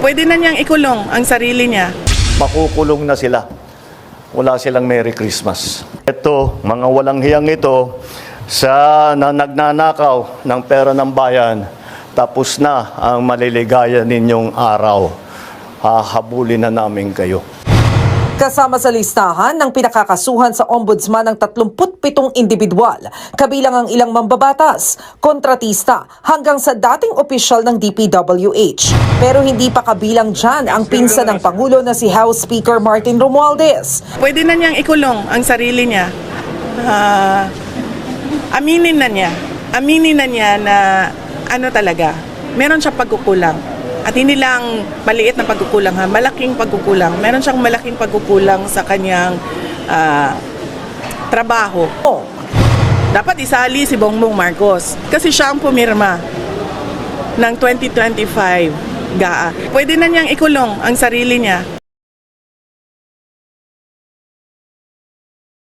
Pwede na niyang ikulong ang sarili niya. Makukulong na sila. Wala silang Merry Christmas. Ito, mga walang hiyang ito, sa nagnanakaw ng pera ng bayan, tapos na ang maliligaya ninyong araw. Hahabulin na namin kayo. Kasama sa listahan ng pinakakasuhan sa ombudsman ng 37 individual, kabilang ang ilang mambabatas, kontratista hanggang sa dating opisyal ng DPWH. Pero hindi pa kabilang dyan ang pinsan ng Pangulo na si House Speaker Martin Romualdez. Pwede na niyang ikulong ang sarili niya. Aminin na niya na ano talaga, meron siya pagkukulang. At hindi lang maliit na pagkukulang, malaking pagkukulang. Meron siyang malaking pagkukulang sa kanyang trabaho. Dapat isali si Bongbong Marcos kasi siya ang pumirma ng 2025 GAA. Pwede na niyang ikulong ang sarili niya.